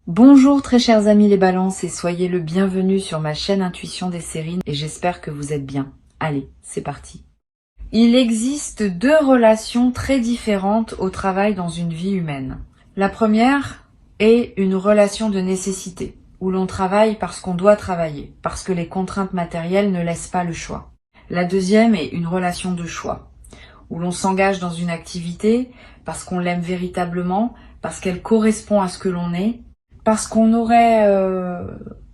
Bonjour très chers amis les balances et soyez le bienvenu sur ma chaîne Intuition des Sérines et j'espère que vous êtes bien. Allez, c'est parti. Il existe deux relations très différentes au travail dans une vie humaine. La première est une relation de nécessité, où l'on travaille parce qu'on doit travailler, parce que les contraintes matérielles ne laissent pas le choix. La deuxième est une relation de choix, où l'on s'engage dans une activité parce qu'on l'aime véritablement, parce qu'elle correspond à ce que l'on est, parce qu'on aurait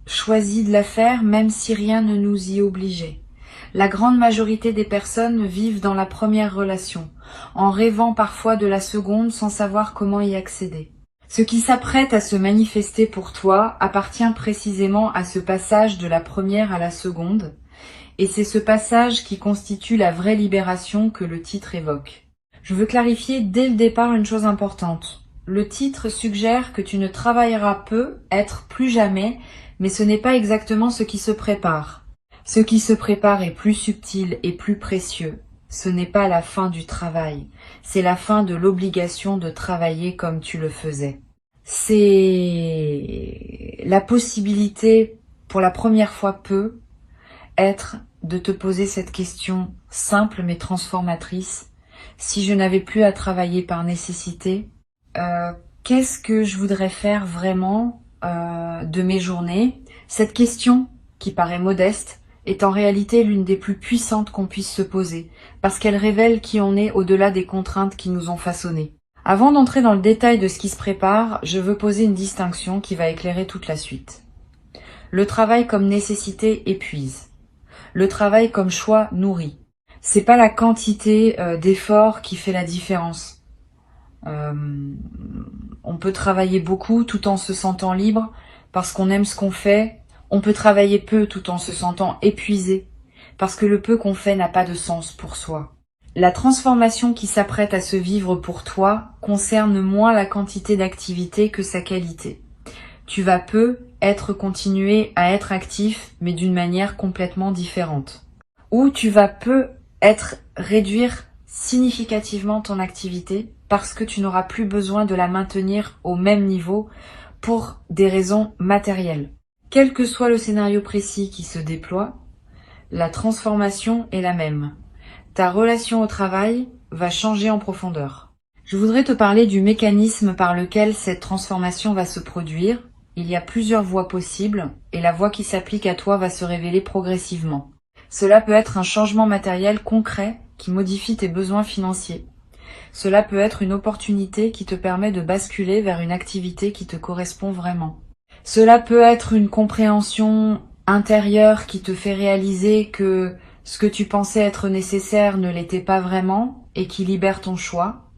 choisi de la faire même si rien ne nous y obligeait. La grande majorité des personnes vivent dans la première relation, en rêvant parfois de la seconde sans savoir comment y accéder. Ce qui s'apprête à se manifester pour toi appartient précisément à ce passage de la première à la seconde, et c'est ce passage qui constitue la vraie libération que le titre évoque. Je veux clarifier dès le départ une chose importante. Le titre suggère que tu ne travailleras peu, être plus jamais, mais ce n'est pas exactement ce qui se prépare. Ce qui se prépare est plus subtil et plus précieux. Ce n'est pas la fin du travail, c'est la fin de l'obligation de travailler comme tu le faisais. C'est la possibilité, pour la première fois être de te poser cette question simple mais transformatrice. Si je n'avais plus à travailler par nécessité, qu'est-ce que je voudrais faire vraiment de mes journées? Cette question, qui paraît modeste, est en réalité l'une des plus puissantes qu'on puisse se poser, parce qu'elle révèle qui on est au-delà des contraintes qui nous ont façonnés. Avant d'entrer dans le détail de ce qui se prépare, je veux poser une distinction qui va éclairer toute la suite. Le travail comme nécessité épuise. Le travail comme choix nourrit. C'est pas la quantité d'efforts qui fait la différence. On peut travailler beaucoup tout en se sentant libre parce qu'on aime ce qu'on fait. On peut travailler peu tout en se sentant épuisé parce que le peu qu'on fait n'a pas de sens pour soi. La transformation qui s'apprête à se vivre pour toi concerne moins la quantité d'activité que sa qualité. Tu vas continuer à être actif, mais d'une manière complètement différente. Ou tu vas réduire significativement ton activité parce que tu n'auras plus besoin de la maintenir au même niveau pour des raisons matérielles. Quel que soit le scénario précis qui se déploie, la transformation est la même. Ta relation au travail va changer en profondeur. Je voudrais te parler du mécanisme par lequel cette transformation va se produire. Il y a plusieurs voies possibles et la voie qui s'applique à toi va se révéler progressivement. Cela peut être un changement matériel concret qui modifie tes besoins financiers. Cela peut être une opportunité qui te permet de basculer vers une activité qui te correspond vraiment. Cela peut être une compréhension intérieure qui te fait réaliser que ce que tu pensais être nécessaire ne l'était pas vraiment et qui libère ton choix.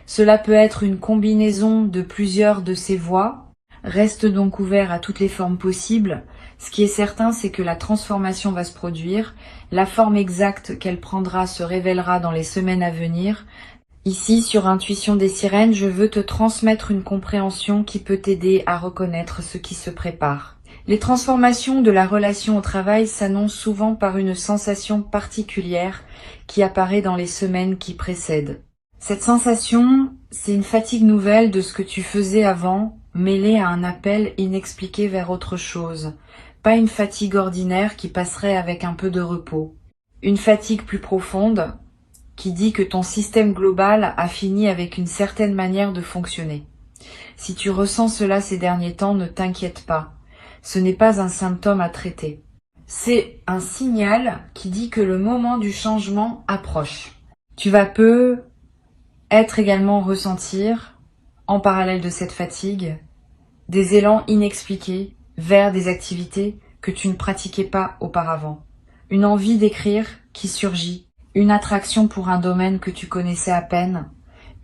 Cela peut être une combinaison de plusieurs de ces voies. Reste donc ouvert à toutes les formes possibles. Ce qui est certain, c'est que la transformation va se produire. La forme exacte qu'elle prendra se révélera dans les semaines à venir. Ici, sur Intuition des Sirènes, je veux te transmettre une compréhension qui peut t'aider à reconnaître ce qui se prépare. Les transformations de la relation au travail s'annoncent souvent par une sensation particulière qui apparaît dans les semaines qui précèdent. Cette sensation, c'est une fatigue nouvelle de ce que tu faisais avant, mêlée à un appel inexpliqué vers autre chose. Pas une fatigue ordinaire qui passerait avec un peu de repos. Une fatigue plus profonde qui dit que ton système global a fini avec une certaine manière de fonctionner. Si tu ressens cela ces derniers temps, ne t'inquiète pas. Ce n'est pas un symptôme à traiter. C'est un signal qui dit que le moment du changement approche. Tu vas être également ressentir, en parallèle de cette fatigue, des élans inexpliqués vers des activités que tu ne pratiquais pas auparavant. Une envie d'écrire qui surgit, une attraction pour un domaine que tu connaissais à peine,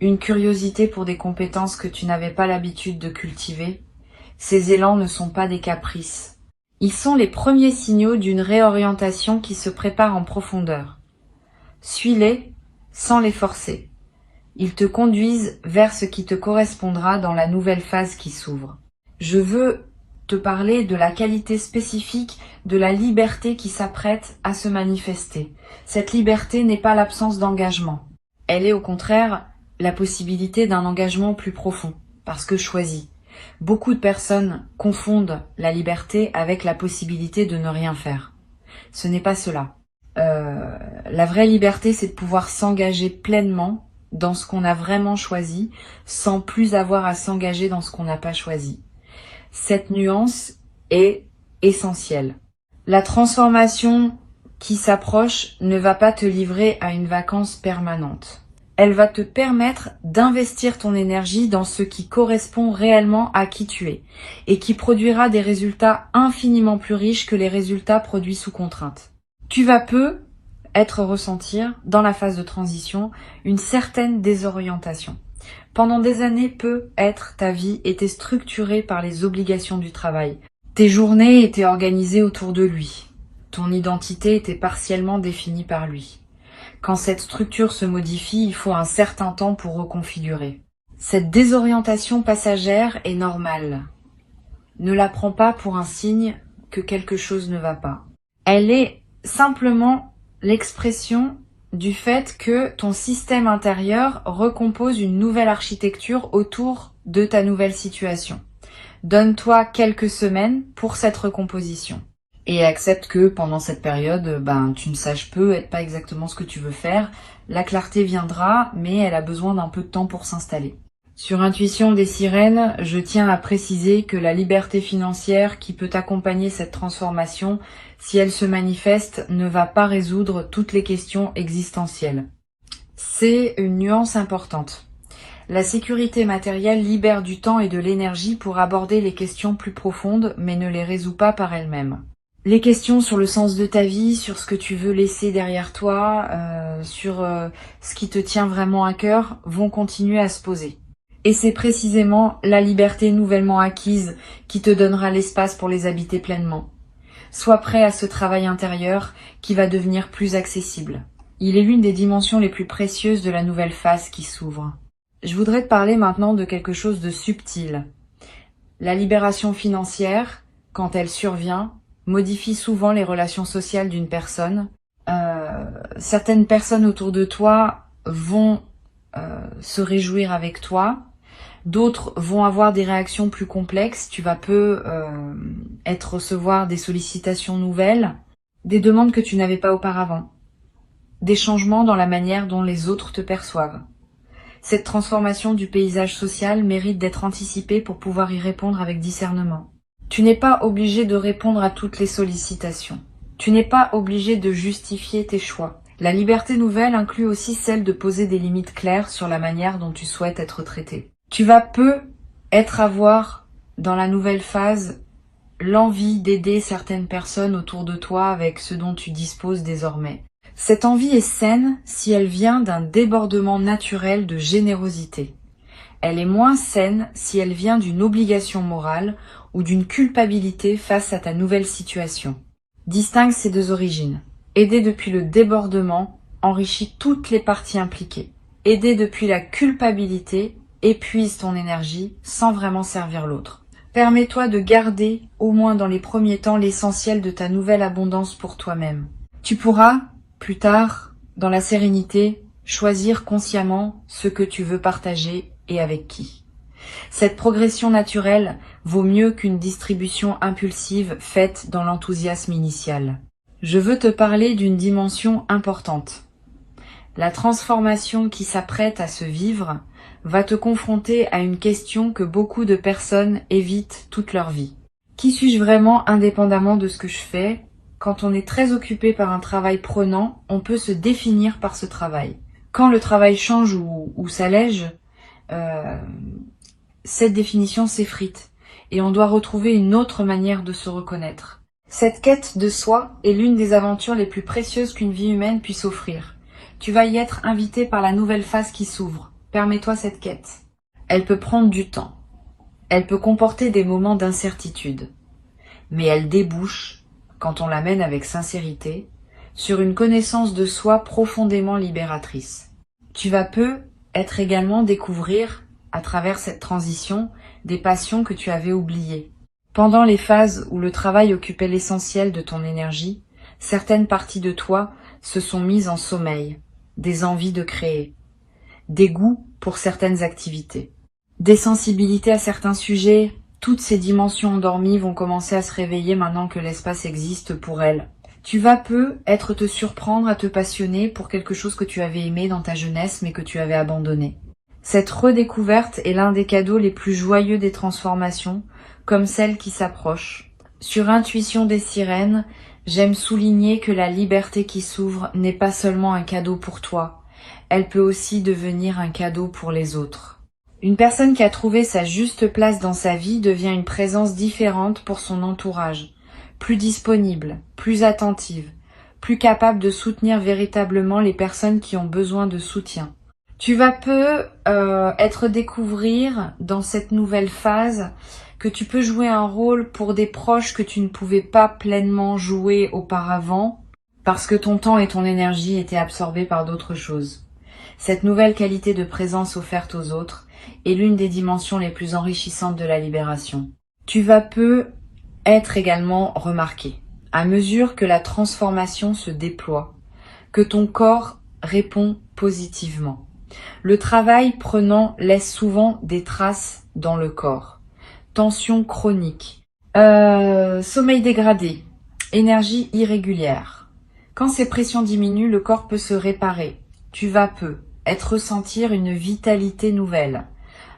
une curiosité pour des compétences que tu n'avais pas l'habitude de cultiver. Ces élans ne sont pas des caprices. Ils sont les premiers signaux d'une réorientation qui se prépare en profondeur. Suis-les sans les forcer. Ils te conduisent vers ce qui te correspondra dans la nouvelle phase qui s'ouvre. Je veux te parler de la qualité spécifique de la liberté qui s'apprête à se manifester. Cette liberté n'est pas l'absence d'engagement. Elle est au contraire la possibilité d'un engagement plus profond, parce que choisi. Beaucoup de personnes confondent la liberté avec la possibilité de ne rien faire. Ce n'est pas cela. La vraie liberté, c'est de pouvoir s'engager pleinement dans ce qu'on a vraiment choisi, sans plus avoir à s'engager dans ce qu'on n'a pas choisi. Cette nuance est essentielle. La transformation qui s'approche ne va pas te livrer à une vacance permanente. Elle va te permettre d'investir ton énergie dans ce qui correspond réellement à qui tu es et qui produira des résultats infiniment plus riches que les résultats produits sous contrainte. Tu vas ressentir dans la phase de transition une certaine désorientation. Pendant des années, ta vie était structurée par les obligations du travail. Tes journées étaient organisées autour de lui. Ton identité était partiellement définie par lui. Quand cette structure se modifie, il faut un certain temps pour reconfigurer. Cette désorientation passagère est normale. Ne la prends pas pour un signe que quelque chose ne va pas. Elle est simplement l'expression du fait que ton système intérieur recompose une nouvelle architecture autour de ta nouvelle situation. Donne-toi quelques semaines pour cette recomposition. Et accepte que pendant cette période, tu ne saches pas exactement ce que tu veux faire. La clarté viendra, mais elle a besoin d'un peu de temps pour s'installer. Sur Intuition des Sirènes, je tiens à préciser que la liberté financière qui peut accompagner cette transformation, si elle se manifeste, ne va pas résoudre toutes les questions existentielles. C'est une nuance importante. La sécurité matérielle libère du temps et de l'énergie pour aborder les questions plus profondes, mais ne les résout pas par elle-même. Les questions sur le sens de ta vie, sur ce que tu veux laisser derrière toi, sur ce qui te tient vraiment à cœur, vont continuer à se poser. Et c'est précisément la liberté nouvellement acquise qui te donnera l'espace pour les habiter pleinement. Sois prêt à ce travail intérieur qui va devenir plus accessible. Il est l'une des dimensions les plus précieuses de la nouvelle phase qui s'ouvre. Je voudrais te parler maintenant de quelque chose de subtil. La libération financière, quand elle survient, modifie souvent les relations sociales d'une personne. Certaines personnes autour de toi vont se réjouir avec toi. D'autres vont avoir des réactions plus complexes. Tu vas recevoir des sollicitations nouvelles, des demandes que tu n'avais pas auparavant, des changements dans la manière dont les autres te perçoivent. Cette transformation du paysage social mérite d'être anticipée pour pouvoir y répondre avec discernement. Tu n'es pas obligé de répondre à toutes les sollicitations. Tu n'es pas obligé de justifier tes choix. La liberté nouvelle inclut aussi celle de poser des limites claires sur la manière dont tu souhaites être traité. Tu vas avoir dans la nouvelle phase l'envie d'aider certaines personnes autour de toi avec ce dont tu disposes désormais. Cette envie est saine si elle vient d'un débordement naturel de générosité. Elle est moins saine si elle vient d'une obligation morale ou d'une culpabilité face à ta nouvelle situation. Distingue ces deux origines. Aider depuis le débordement enrichit toutes les parties impliquées. Aider depuis la culpabilité épuise ton énergie sans vraiment servir l'autre. Permets-toi de garder, au moins dans les premiers temps, l'essentiel de ta nouvelle abondance pour toi-même. Tu pourras, plus tard, dans la sérénité, choisir consciemment ce que tu veux partager et avec qui. Cette progression naturelle vaut mieux qu'une distribution impulsive faite dans l'enthousiasme initial. Je veux te parler d'une dimension importante. La transformation qui s'apprête à se vivre va te confronter à une question que beaucoup de personnes évitent toute leur vie. Qui suis-je vraiment indépendamment de ce que je fais ? Quand on est très occupé par un travail prenant, on peut se définir par ce travail. Quand le travail change ou s'allège, cette définition s'effrite et on doit retrouver une autre manière de se reconnaître. Cette quête de soi est l'une des aventures les plus précieuses qu'une vie humaine puisse offrir. Tu vas y être invité par la nouvelle phase qui s'ouvre. Permets-toi cette quête. Elle peut prendre du temps. Elle peut comporter des moments d'incertitude. Mais elle débouche, quand on la mène avec sincérité, sur une connaissance de soi profondément libératrice. Tu vas être également découvrir, à travers cette transition, des passions que tu avais oubliées. Pendant les phases où le travail occupait l'essentiel de ton énergie, certaines parties de toi se sont mises en sommeil, des envies de créer, des goûts pour certaines activités. Des sensibilités à certains sujets, toutes ces dimensions endormies vont commencer à se réveiller maintenant que l'espace existe pour elles. Tu vas être te surprendre à te passionner pour quelque chose que tu avais aimé dans ta jeunesse mais que tu avais abandonné. Cette redécouverte est l'un des cadeaux les plus joyeux des transformations, comme celle qui s'approche. Sur Intuition des sirènes, j'aime souligner que la liberté qui s'ouvre n'est pas seulement un cadeau pour toi, elle peut aussi devenir un cadeau pour les autres. Une personne qui a trouvé sa juste place dans sa vie devient une présence différente pour son entourage, plus disponible, plus attentive, plus capable de soutenir véritablement les personnes qui ont besoin de soutien. Tu vas être découvrir dans cette nouvelle phase que tu peux jouer un rôle pour des proches que tu ne pouvais pas pleinement jouer auparavant parce que ton temps et ton énergie étaient absorbés par d'autres choses. Cette nouvelle qualité de présence offerte aux autres est l'une des dimensions les plus enrichissantes de la libération. Tu vas être également remarqué à mesure que la transformation se déploie, que ton corps répond positivement. Le travail prenant laisse souvent des traces dans le corps. Tension chronique, sommeil dégradé, énergie irrégulière. Quand ces pressions diminuent, le corps peut se réparer. Tu vas ressentir une vitalité nouvelle,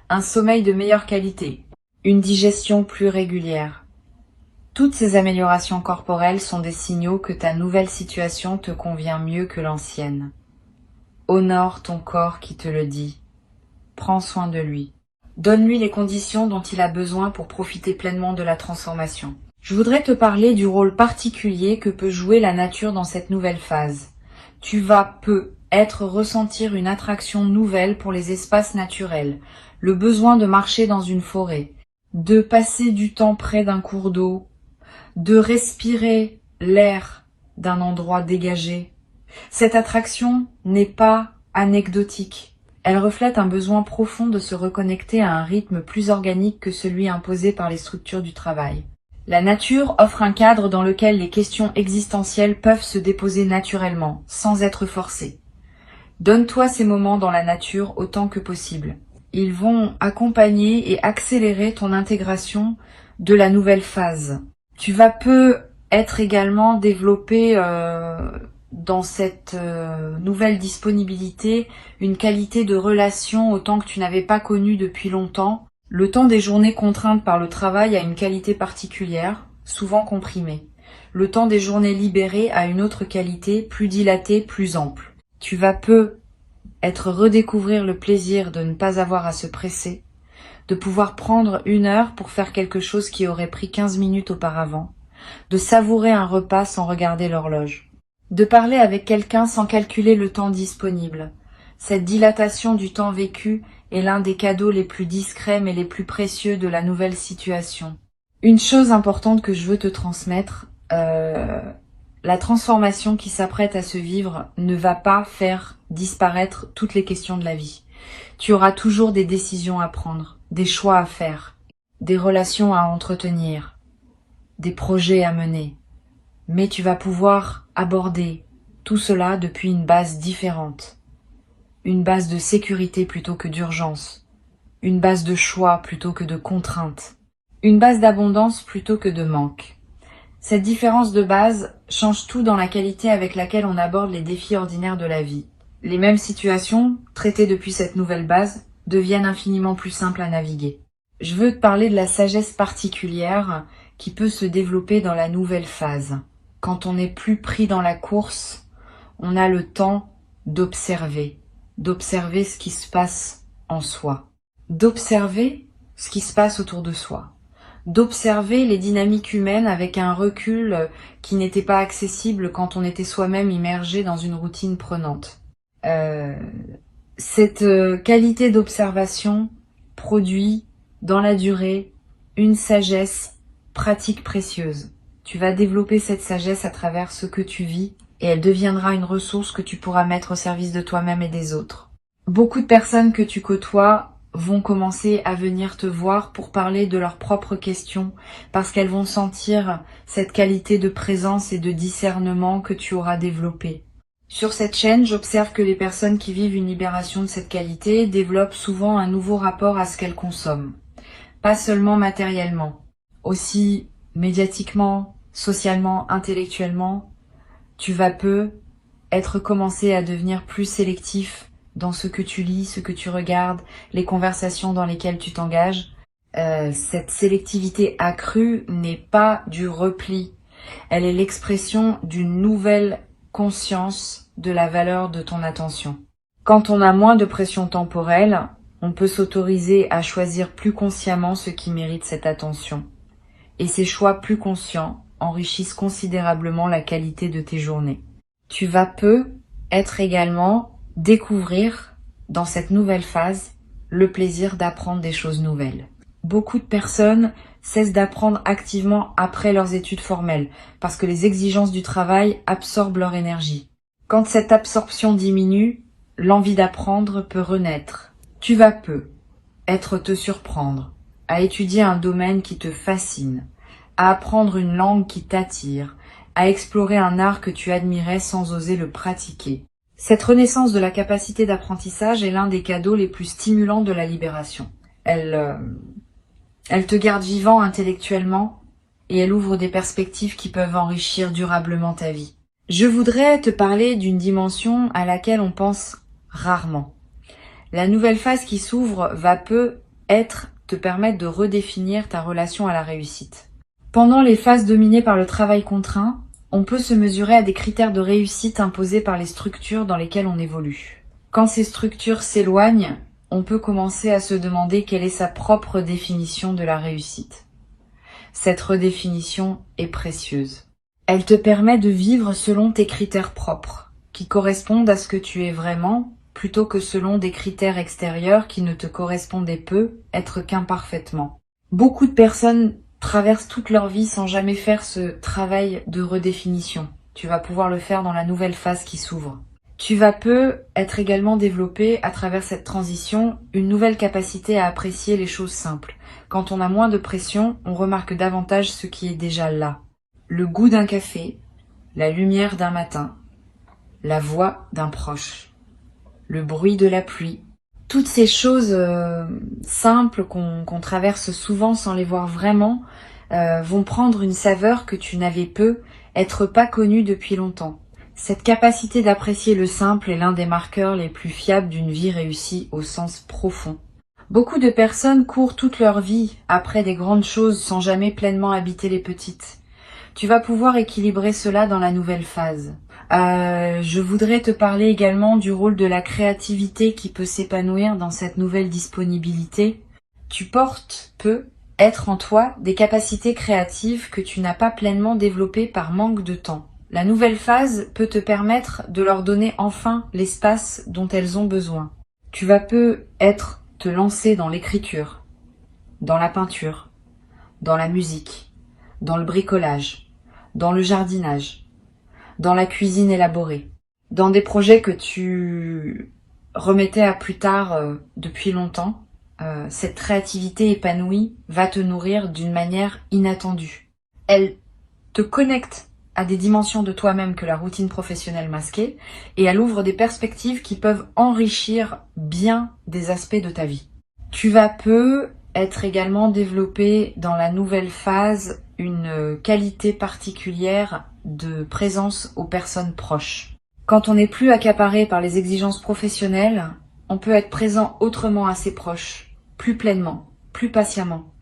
un sommeil de meilleure qualité, une digestion plus régulière. Toutes ces améliorations corporelles sont des signaux que ta nouvelle situation te convient mieux que l'ancienne. Honore ton corps qui te le dit. Prends soin de lui. Donne-lui les conditions dont il a besoin pour profiter pleinement de la transformation. Je voudrais te parler du rôle particulier que peut jouer la nature dans cette nouvelle phase. Tu vas ressentir une attraction nouvelle pour les espaces naturels, le besoin de marcher dans une forêt, de passer du temps près d'un cours d'eau, de respirer l'air d'un endroit dégagé. Cette attraction n'est pas anecdotique. Elle reflète un besoin profond de se reconnecter à un rythme plus organique que celui imposé par les structures du travail. La nature offre un cadre dans lequel les questions existentielles peuvent se déposer naturellement, sans être forcées. Donne-toi ces moments dans la nature autant que possible. Ils vont accompagner et accélérer ton intégration de la nouvelle phase. Tu vas être également développé dans cette nouvelle disponibilité une qualité de relation autant que tu n'avais pas connue depuis longtemps. Le temps des journées contraintes par le travail a une qualité particulière, souvent comprimée. Le temps des journées libérées a une autre qualité, plus dilatée, plus ample. Tu vas redécouvrir le plaisir de ne pas avoir à se presser, de pouvoir prendre 1 heure pour faire quelque chose qui aurait pris 15 minutes auparavant, de savourer un repas sans regarder l'horloge, de parler avec quelqu'un sans calculer le temps disponible. Cette dilatation du temps vécu est l'un des cadeaux les plus discrets mais les plus précieux de la nouvelle situation. Une chose importante que je veux te transmettre, la transformation qui s'apprête à se vivre ne va pas faire disparaître toutes les questions de la vie. Tu auras toujours des décisions à prendre, des choix à faire, des relations à entretenir, des projets à mener. Mais tu vas pouvoir aborder tout cela depuis une base différente. Une base de sécurité plutôt que d'urgence. Une base de choix plutôt que de contrainte. Une base d'abondance plutôt que de manque. Cette différence de base change tout dans la qualité avec laquelle on aborde les défis ordinaires de la vie. Les mêmes situations, traitées depuis cette nouvelle base, deviennent infiniment plus simples à naviguer. Je veux te parler de la sagesse particulière qui peut se développer dans la nouvelle phase. Quand on n'est plus pris dans la course, on a le temps d'observer ce qui se passe en soi, d'observer ce qui se passe autour de soi, d'observer les dynamiques humaines avec un recul qui n'était pas accessible quand on était soi-même immergé dans une routine prenante. Cette qualité d'observation produit dans la durée une sagesse pratique précieuse. Tu vas développer cette sagesse à travers ce que tu vis et elle deviendra une ressource que tu pourras mettre au service de toi-même et des autres. Beaucoup de personnes que tu côtoies vont commencer à venir te voir pour parler de leurs propres questions parce qu'elles vont sentir cette qualité de présence et de discernement que tu auras développée. Sur cette chaîne, j'observe que les personnes qui vivent une libération de cette qualité développent souvent un nouveau rapport à ce qu'elles consomment. Pas seulement matériellement, aussi médiatiquement, socialement, intellectuellement. Tu vas peu être commencé à devenir plus sélectif dans ce que tu lis, ce que tu regardes, les conversations dans lesquelles tu t'engages. Cette sélectivité accrue n'est pas du repli. Elle est l'expression d'une nouvelle conscience de la valeur de ton attention. Quand on a moins de pression temporelle, on peut s'autoriser à choisir plus consciemment ce qui mérite cette attention. Et ces choix plus conscients enrichissent considérablement la qualité de tes journées. Tu vas peu être également découvrir dans cette nouvelle phase le plaisir d'apprendre des choses nouvelles. Beaucoup de personnes cessent d'apprendre activement après leurs études formelles parce que les exigences du travail absorbent leur énergie. Quand cette absorption diminue, l'envie d'apprendre peut renaître. Tu vas peu être te surprendre à étudier un domaine qui te fascine, à apprendre une langue qui t'attire, à explorer un art que tu admirais sans oser le pratiquer. Cette renaissance de la capacité d'apprentissage est l'un des cadeaux les plus stimulants de la libération. Elle te garde vivant intellectuellement et elle ouvre des perspectives qui peuvent enrichir durablement ta vie. Je voudrais te parler d'une dimension à laquelle on pense rarement. La nouvelle phase qui s'ouvre va peu te permettre de redéfinir ta relation à la réussite. Pendant les phases dominées par le travail contraint, on peut se mesurer à des critères de réussite imposés par les structures dans lesquelles on évolue. Quand ces structures s'éloignent, on peut commencer à se demander quelle est sa propre définition de la réussite. Cette redéfinition est précieuse. Elle te permet de vivre selon tes critères propres, qui correspondent à ce que tu es vraiment, plutôt que selon des critères extérieurs qui ne te correspondaient peu, être qu'imparfaitement. Beaucoup de personnes traversent toute leur vie sans jamais faire ce travail de redéfinition. Tu vas pouvoir le faire dans la nouvelle phase qui s'ouvre. Tu vas peu être également développé à travers cette transition une nouvelle capacité à apprécier les choses simples. Quand on a moins de pression, on remarque davantage ce qui est déjà là. Le goût d'un café, la lumière d'un matin, la voix d'un proche, le bruit de la pluie. Toutes ces choses simples qu'on traverse souvent sans les voir vraiment vont prendre une saveur que tu n'avais peu, être pas connue depuis longtemps. Cette capacité d'apprécier le simple est l'un des marqueurs les plus fiables d'une vie réussie au sens profond. Beaucoup de personnes courent toute leur vie après des grandes choses sans jamais pleinement habiter les petites. Tu vas pouvoir équilibrer cela dans la nouvelle phase. Je voudrais te parler également du rôle de la créativité qui peut s'épanouir dans cette nouvelle disponibilité. Tu portes être en toi des capacités créatives que tu n'as pas pleinement développées par manque de temps. La nouvelle phase peut te permettre de leur donner enfin l'espace dont elles ont besoin. Tu vas te lancer dans l'écriture, dans la peinture, dans la musique, dans le bricolage, dans le jardinage, dans la cuisine élaborée, dans des projets que tu remettais à plus tard depuis longtemps. Cette créativité épanouie va te nourrir d'une manière inattendue. Elle te connecte à des dimensions de toi-même que la routine professionnelle masquait, et elle ouvre des perspectives qui peuvent enrichir bien des aspects de ta vie. Tu vas peu être également développé dans la nouvelle phase une qualité particulière de présence aux personnes proches. Quand on n'est plus accaparé par les exigences professionnelles, on peut être présent autrement à ses proches, plus pleinement, plus patiemment,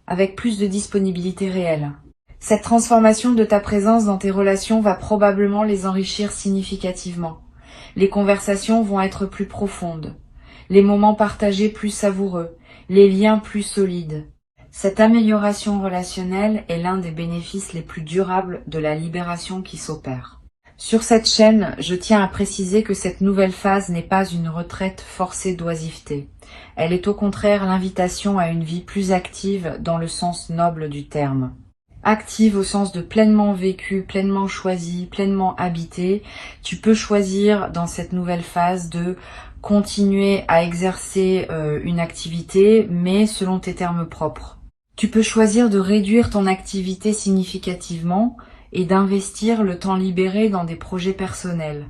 avec plus de disponibilité réelle. Cette transformation de ta présence dans tes relations va probablement les enrichir significativement. Les conversations vont être plus profondes, les moments partagés plus savoureux, les liens plus solides. Cette amélioration relationnelle est l'un des bénéfices les plus durables de la libération qui s'opère. Sur cette chaîne, je tiens à préciser que cette nouvelle phase n'est pas une retraite forcée d'oisiveté. Elle est au contraire l'invitation à une vie plus active dans le sens noble du terme. Active au sens de pleinement vécu, pleinement choisi, pleinement habité. Tu peux choisir dans cette nouvelle phase de continuer à exercer une activité, mais selon tes termes propres. Tu peux choisir de réduire ton activité significativement et d'investir le temps libéré dans des projets personnels.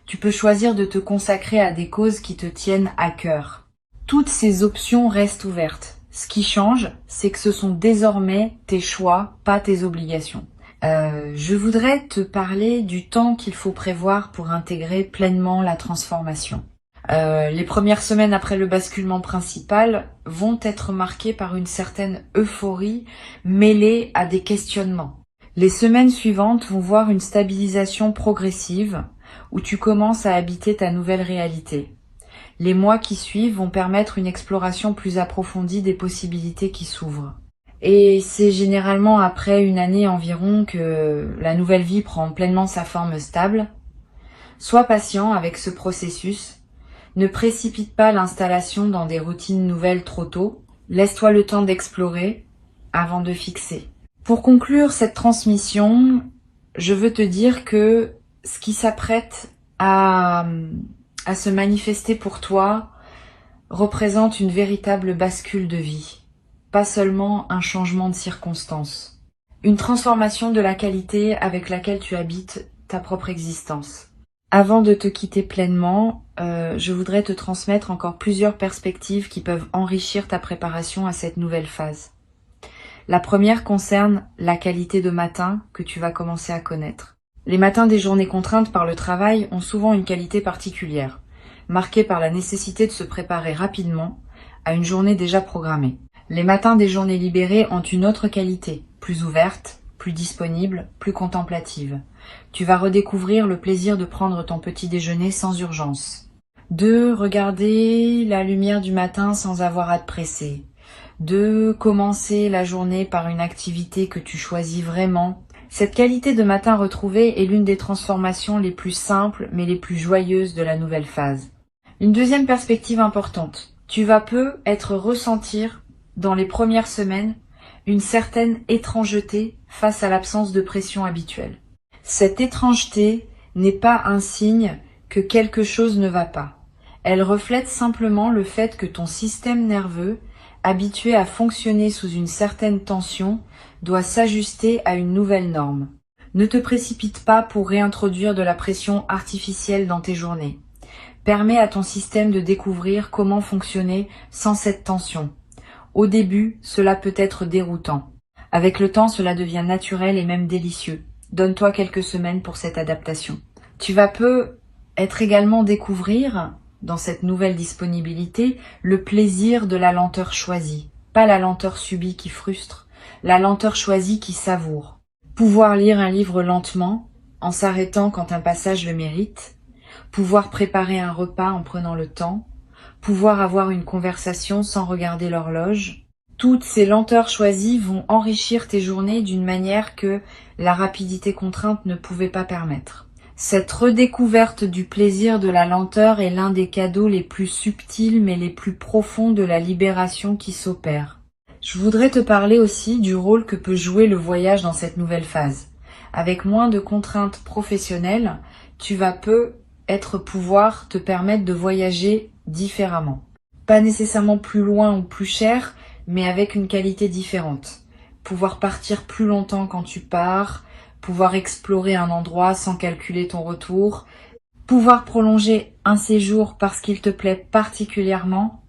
Tu peux choisir de te consacrer à des causes qui te tiennent à cœur. Toutes ces options restent ouvertes. Ce qui change, c'est que ce sont désormais tes choix, pas tes obligations. Je voudrais te parler du temps qu'il faut prévoir pour intégrer pleinement la transformation. Les premières semaines après le basculement principal vont être marquées par une certaine euphorie mêlée à des questionnements. Les semaines suivantes vont voir une stabilisation progressive où tu commences à habiter ta nouvelle réalité. Les mois qui suivent vont permettre une exploration plus approfondie des possibilités qui s'ouvrent. Et c'est généralement après une année environ que la nouvelle vie prend pleinement sa forme stable. Sois patient avec ce processus. Ne précipite pas l'installation dans des routines nouvelles trop tôt. Laisse-toi le temps d'explorer avant de fixer. Pour conclure cette transmission, je veux te dire que ce qui s'apprête à se manifester pour toi représente une véritable bascule de vie. Pas seulement un changement de circonstances. Une transformation de la qualité avec laquelle tu habites ta propre existence. Avant de te quitter pleinement, je voudrais te transmettre encore plusieurs perspectives qui peuvent enrichir ta préparation à cette nouvelle phase. La première concerne la qualité de matin que tu vas commencer à connaître. Les matins des journées contraintes par le travail ont souvent une qualité particulière, marquée par la nécessité de se préparer rapidement à une journée déjà programmée. Les matins des journées libérées ont une autre qualité, plus ouverte, plus disponible, plus contemplative. Tu vas redécouvrir le plaisir de prendre ton petit déjeuner sans urgence. De regarder la lumière du matin sans avoir à te presser. De commencer la journée par une activité que tu choisis vraiment. Cette qualité de matin retrouvée est l'une des transformations les plus simples mais les plus joyeuses de la nouvelle phase. Une deuxième perspective importante. Tu vas peut-être ressentir dans les premières semaines une certaine étrangeté face à l'absence de pression habituelle. Cette étrangeté n'est pas un signe que quelque chose ne va pas. Elle reflète simplement le fait que ton système nerveux, habitué à fonctionner sous une certaine tension, doit s'ajuster à une nouvelle norme. Ne te précipite pas pour réintroduire de la pression artificielle dans tes journées. Permets à ton système de découvrir comment fonctionner sans cette tension. Au début, cela peut être déroutant. Avec le temps, cela devient naturel et même délicieux. Donne-toi quelques semaines pour cette adaptation. Tu vas peut-être également découvrir, dans cette nouvelle disponibilité, le plaisir de la lenteur choisie. Pas la lenteur subie qui frustre, la lenteur choisie qui savoure. Pouvoir lire un livre lentement, en s'arrêtant quand un passage le mérite. Pouvoir préparer un repas en prenant le temps. Pouvoir avoir une conversation sans regarder l'horloge. Toutes ces lenteurs choisies vont enrichir tes journées d'une manière que la rapidité contrainte ne pouvait pas permettre. Cette redécouverte du plaisir de la lenteur est l'un des cadeaux les plus subtils mais les plus profonds de la libération qui s'opère. Je voudrais te parler aussi du rôle que peut jouer le voyage dans cette nouvelle phase. Avec moins de contraintes professionnelles, tu vas peut-être pouvoir te permettre de voyager différemment. Pas nécessairement plus loin ou plus cher, mais avec une qualité différente. Pouvoir partir plus longtemps quand tu pars, pouvoir explorer un endroit sans calculer ton retour, pouvoir prolonger un séjour parce qu'il te plaît particulièrement.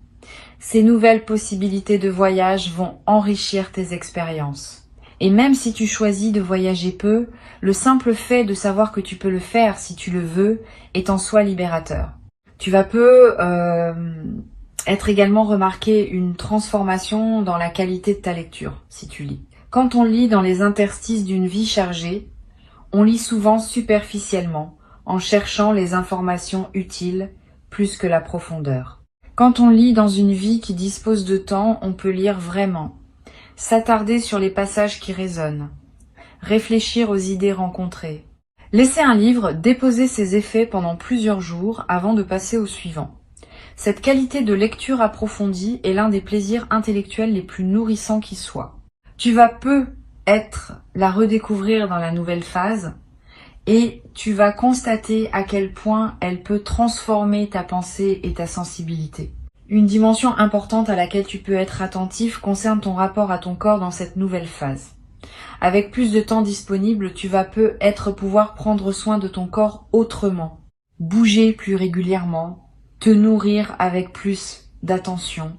Ces nouvelles possibilités de voyage vont enrichir tes expériences. Et même si tu choisis de voyager peu, le simple fait de savoir que tu peux le faire si tu le veux est en soi libérateur. Tu vas être également remarqué une transformation dans la qualité de ta lecture, si tu lis. Quand on lit dans les interstices d'une vie chargée, on lit souvent superficiellement, en cherchant les informations utiles plus que la profondeur. Quand on lit dans une vie qui dispose de temps, on peut lire vraiment, s'attarder sur les passages qui résonnent, réfléchir aux idées rencontrées. Laisser un livre déposer ses effets pendant plusieurs jours avant de passer au suivant. Cette qualité de lecture approfondie est l'un des plaisirs intellectuels les plus nourrissants qui soient. Tu vas peut-être la redécouvrir dans la nouvelle phase et tu vas constater à quel point elle peut transformer ta pensée et ta sensibilité. Une dimension importante à laquelle tu peux être attentif concerne ton rapport à ton corps dans cette nouvelle phase. Avec plus de temps disponible, tu vas peut-être pouvoir prendre soin de ton corps autrement. bouger plus régulièrement, te nourrir avec plus d'attention,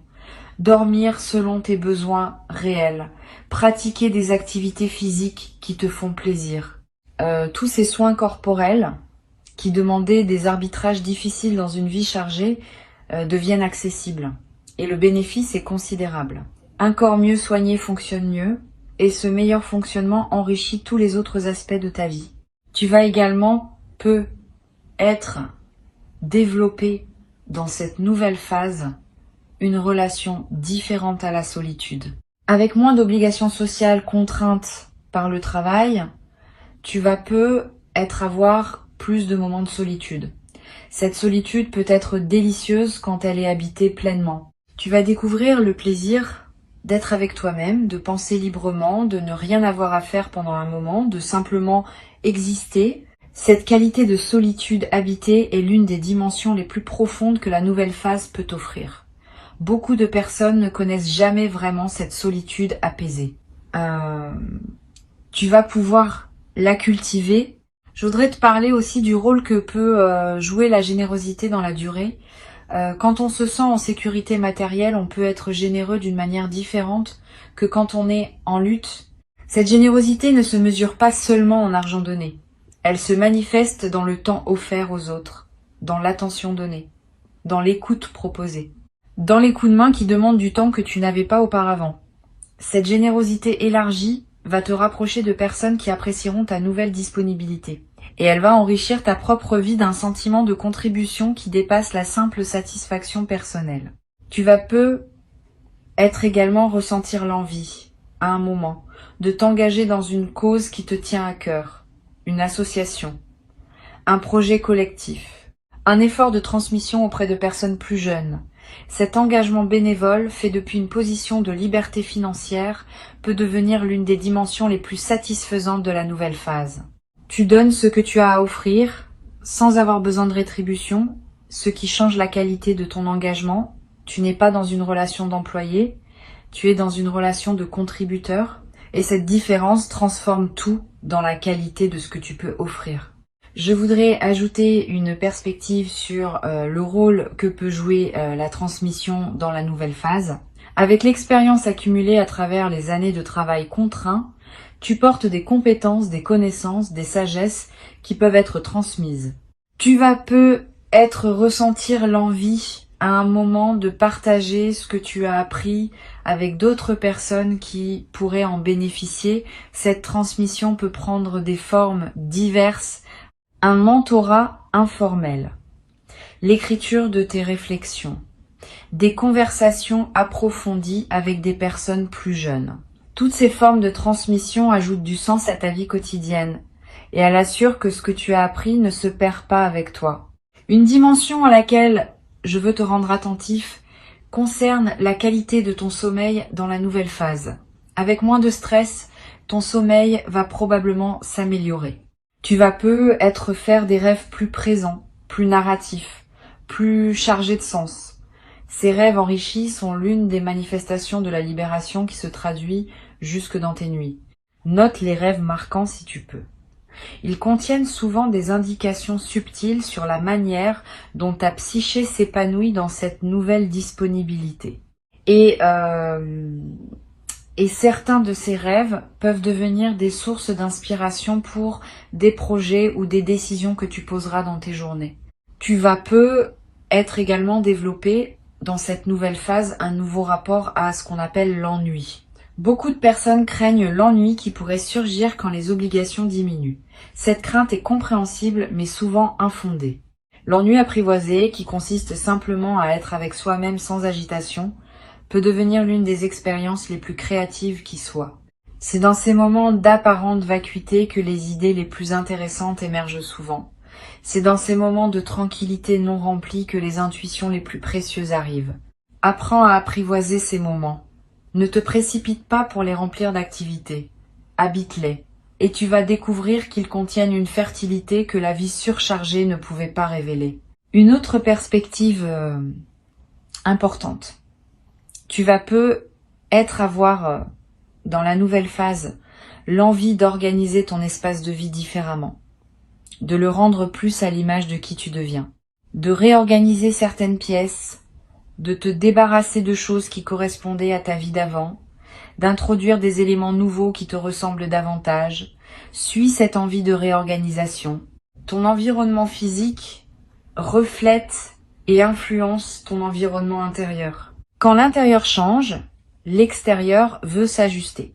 dormir selon tes besoins réels, pratiquer des activités physiques qui te font plaisir. Tous ces soins corporels qui demandaient des arbitrages difficiles dans une vie chargée deviennent accessibles. Et le bénéfice est considérable. Un corps mieux soigné fonctionne mieux, et ce meilleur fonctionnement enrichit tous les autres aspects de ta vie. Tu vas également être développé dans cette nouvelle phase une relation différente à la solitude. Avec moins d'obligations sociales contraintes par le travail, tu vas avoir plus de moments de solitude. Cette solitude peut être délicieuse quand elle est habitée pleinement. Tu vas découvrir le plaisir d'être avec toi-même, de penser librement, de ne rien avoir à faire pendant un moment, de simplement exister. Cette qualité de solitude habitée est l'une des dimensions les plus profondes que la nouvelle phase peut offrir. Beaucoup de personnes ne connaissent jamais vraiment cette solitude apaisée. Tu vas pouvoir la cultiver. Je voudrais te parler aussi du rôle que peut jouer la générosité dans la durée. Quand on se sent en sécurité matérielle, on peut être généreux d'une manière différente que quand on est en lutte. Cette générosité ne se mesure pas seulement en argent donné. Elle se manifeste dans le temps offert aux autres, dans l'attention donnée, dans l'écoute proposée, dans les coups de main qui demandent du temps que tu n'avais pas auparavant. Cette générosité élargie va te rapprocher de personnes qui apprécieront ta nouvelle disponibilité. Et elle va enrichir ta propre vie d'un sentiment de contribution qui dépasse la simple satisfaction personnelle. Tu vas être également ressentir l'envie, à un moment, de t'engager dans une cause qui te tient à cœur, une association, un projet collectif, un effort de transmission auprès de personnes plus jeunes. Cet engagement bénévole, fait depuis une position de liberté financière, peut devenir l'une des dimensions les plus satisfaisantes de la nouvelle phase. Tu donnes ce que tu as à offrir, sans avoir besoin de rétribution, ce qui change la qualité de ton engagement. Tu n'es pas dans une relation d'employé, tu es dans une relation de contributeur, et cette différence transforme tout dans la qualité de ce que tu peux offrir. Je voudrais ajouter une perspective sur le rôle que peut jouer la transmission dans la nouvelle phase. Avec l'expérience accumulée à travers les années de travail contraint, tu portes des compétences, des connaissances, des sagesses qui peuvent être transmises. Tu vas ressentir l'envie à un moment de partager ce que tu as appris avec d'autres personnes qui pourraient en bénéficier. Cette transmission peut prendre des formes diverses. Un mentorat informel, l'écriture de tes réflexions, des conversations approfondies avec des personnes plus jeunes. Toutes ces formes de transmission ajoutent du sens à ta vie quotidienne et elles assurent que ce que tu as appris ne se perd pas avec toi. Une dimension à laquelle je veux te rendre attentif concerne la qualité de ton sommeil dans la nouvelle phase. Avec moins de stress, ton sommeil va probablement s'améliorer. Tu vas faire des rêves plus présents, plus narratifs, plus chargés de sens. Ces rêves enrichis sont l'une des manifestations de la libération qui se traduit jusque dans tes nuits. Note les rêves marquants si tu peux. Ils contiennent souvent des indications subtiles sur la manière dont ta psyché s'épanouit dans cette nouvelle disponibilité. Et certains de ces rêves peuvent devenir des sources d'inspiration pour des projets ou des décisions que tu poseras dans tes journées. Tu vas être également développé dans cette nouvelle phase un nouveau rapport à ce qu'on appelle l'ennui. Beaucoup de personnes craignent l'ennui qui pourrait surgir quand les obligations diminuent. Cette crainte est compréhensible mais souvent infondée. L'ennui apprivoisé, qui consiste simplement à être avec soi-même sans agitation, peut devenir l'une des expériences les plus créatives qui soient. C'est dans ces moments d'apparente vacuité que les idées les plus intéressantes émergent souvent. C'est dans ces moments de tranquillité non remplie que les intuitions les plus précieuses arrivent. Apprends à apprivoiser ces moments. Ne te précipite pas pour les remplir d'activités. Habite-les. Et tu vas découvrir qu'ils contiennent une fertilité que la vie surchargée ne pouvait pas révéler. Une autre perspective importante. Tu vas avoir dans la nouvelle phase l'envie d'organiser ton espace de vie différemment. de le rendre plus à l'image de qui tu deviens, de réorganiser certaines pièces, de te débarrasser de choses qui correspondaient à ta vie d'avant, d'introduire des éléments nouveaux qui te ressemblent davantage. Suis cette envie de réorganisation. Ton environnement physique reflète et influence ton environnement intérieur. Quand l'intérieur change, l'extérieur veut s'ajuster.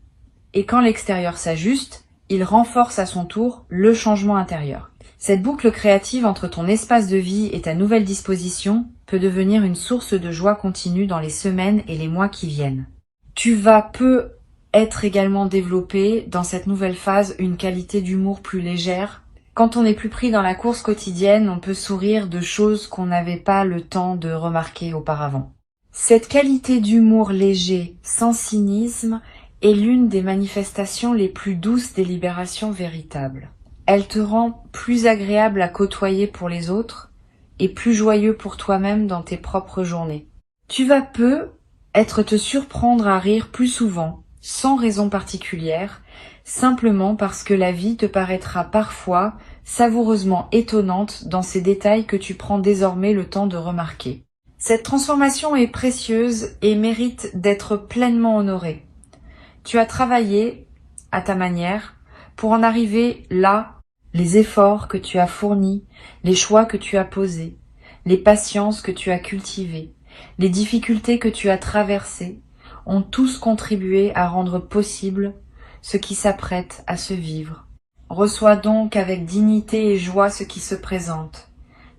Et quand l'extérieur s'ajuste, il renforce à son tour le changement intérieur. Cette boucle créative entre ton espace de vie et ta nouvelle disposition peut devenir une source de joie continue dans les semaines et les mois qui viennent. Tu vas peu être également développé dans cette nouvelle phase une qualité d'humour plus légère. Quand on n'est plus pris dans la course quotidienne, on peut sourire de choses qu'on n'avait pas le temps de remarquer auparavant. Cette qualité d'humour léger, sans cynisme, est l'une des manifestations les plus douces des libérations véritables. Elle te rend plus agréable à côtoyer pour les autres et plus joyeux pour toi-même dans tes propres journées. Tu vas peu te surprendre à rire plus souvent, sans raison particulière, simplement parce que la vie te paraîtra parfois savoureusement étonnante dans ces détails que tu prends désormais le temps de remarquer. Cette transformation est précieuse et mérite d'être pleinement honorée. Tu as travaillé, à ta manière, pour en arriver là, les efforts que tu as fournis, les choix que tu as posés, les patiences que tu as cultivées, les difficultés que tu as traversées, ont tous contribué à rendre possible ce qui s'apprête à se vivre. Reçois donc avec dignité et joie ce qui se présente.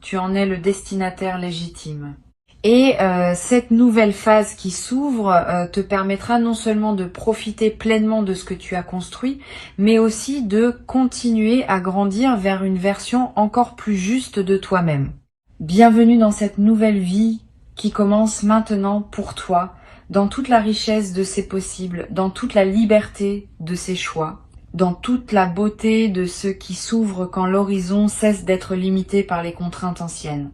Tu en es le destinataire légitime. Et cette nouvelle phase qui s'ouvre te permettra non seulement de profiter pleinement de ce que tu as construit, mais aussi de continuer à grandir vers une version encore plus juste de toi-même. Bienvenue dans cette nouvelle vie qui commence maintenant pour toi, dans toute la richesse de ses possibles, dans toute la liberté de ses choix, dans toute la beauté de ce qui s'ouvre quand l'horizon cesse d'être limité par les contraintes anciennes.